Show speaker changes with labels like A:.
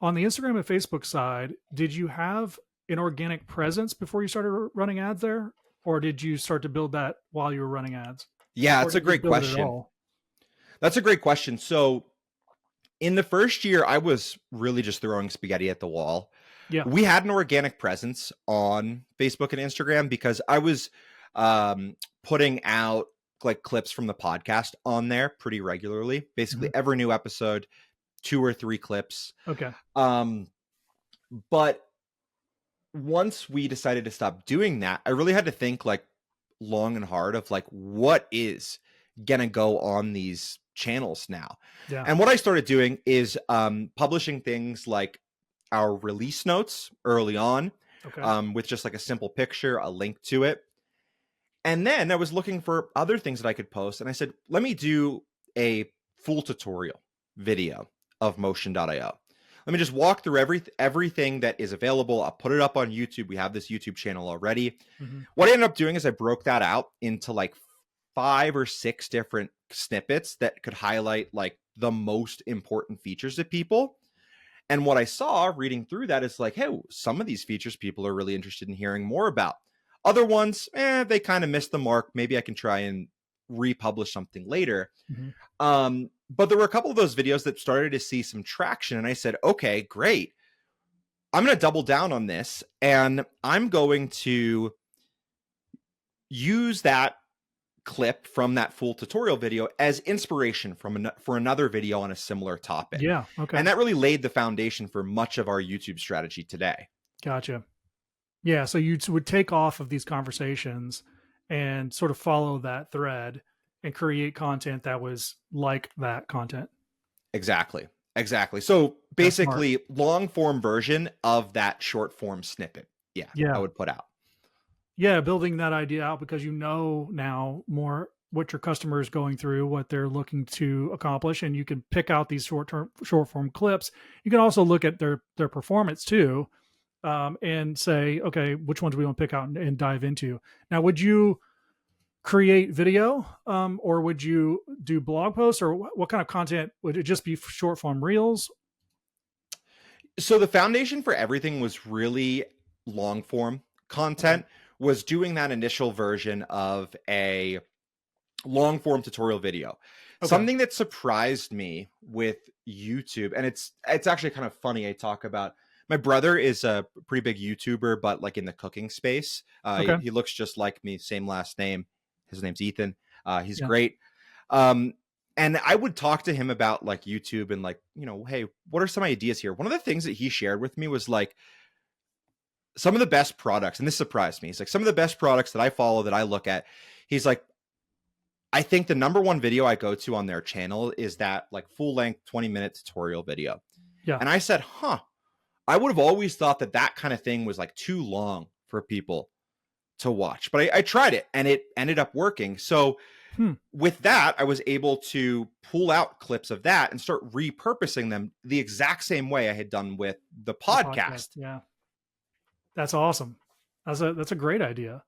A: On the Instagram and Facebook side, did you have an organic presence before you started running ads there? Or did you start to build that while you were running ads?
B: Yeah,
A: Or
B: it's a
A: did you
B: great
A: build it at
B: question.
A: all?
B: That's a great question. So in the first year, I was really just throwing spaghetti at the wall.
A: Yeah.
B: We had an organic presence on Facebook and Instagram because I was putting out like clips from the podcast on there pretty regularly. Basically,
A: Mhm.
B: every new episode, 2 or 3 clips.
A: Okay.
B: Um, but once we decided to stop doing that, I really had to think like long and hard of like what is gonna go on these channels now.
A: Yeah.
B: And what I started doing is publishing things like our release notes early on,
A: Okay.
B: with just like a simple picture, a link to it. And then I was looking for other things that I could post. And I said, let me do a full tutorial video of Motion.io. Let me just walk through everything that is available. I'll put it up on YouTube. We have this YouTube channel already.
A: Mhm.
B: What I ended up doing is I broke that out into like 5 or 6 different snippets that could highlight like the most important features to people. And what I saw reading through that is like, hey, some of these features people are really interested in hearing more about. Other ones, they kind of missed the mark. Maybe I can try and republish something later.
A: Mhm.
B: But there were a couple of those videos that started to see some traction. And I said, okay, great. I'm going to double down on this. And I'm going to use that clip from that full tutorial video as inspiration for another video on a similar topic.
A: Yeah. Okay.
B: And that really laid the foundation for much of our YouTube strategy today.
A: Gotcha. Yeah. So you would take off of these conversations and sort of follow that thread and create content that was like that content.
B: Exactly. Exactly. So
A: That's smart.
B: basically, long form version of that short form snippet. Yeah, I
A: Yeah.
B: would put out.
A: Yeah. Building that idea out because you know now more what your customer is going through, what they're looking to accomplish, and you can pick out these short form clips. You can also look at their performance too, and say, okay, which ones we want to pick out and dive into. Now, would you create video, or would you do blog posts, or what kind of content would it just be? Short form reels?
B: So the foundation for everything was really long form
A: Okay.
B: content, was doing that initial version of a long form tutorial video.
A: Okay.
B: Something that surprised me with YouTube, and it's actually kind of funny. I talk about my brother is a pretty big YouTuber, but like in the cooking space.
A: Okay.
B: He looks just like me, same last name. His name's Ethan. He's
A: Yeah.
B: great. Um, and I would talk to him about like YouTube and like, hey, what are some ideas here? One of the things that he shared with me was like some of the best products, and this surprised me. He's like, some of the best products that I follow that I look at. He's like, I think the number one video I go to on their channel is that like full length 20-minute tutorial video.
A: Yeah.
B: And I said, I would have always thought that that kind of thing was like too long for people to watch. But I tried it and it ended up working. So
A: Hmm.
B: with that, I was able to pull out clips of that and start repurposing them the exact same way I had done with the
A: The podcast.
B: podcast.
A: Yeah. That's awesome. That's a great idea.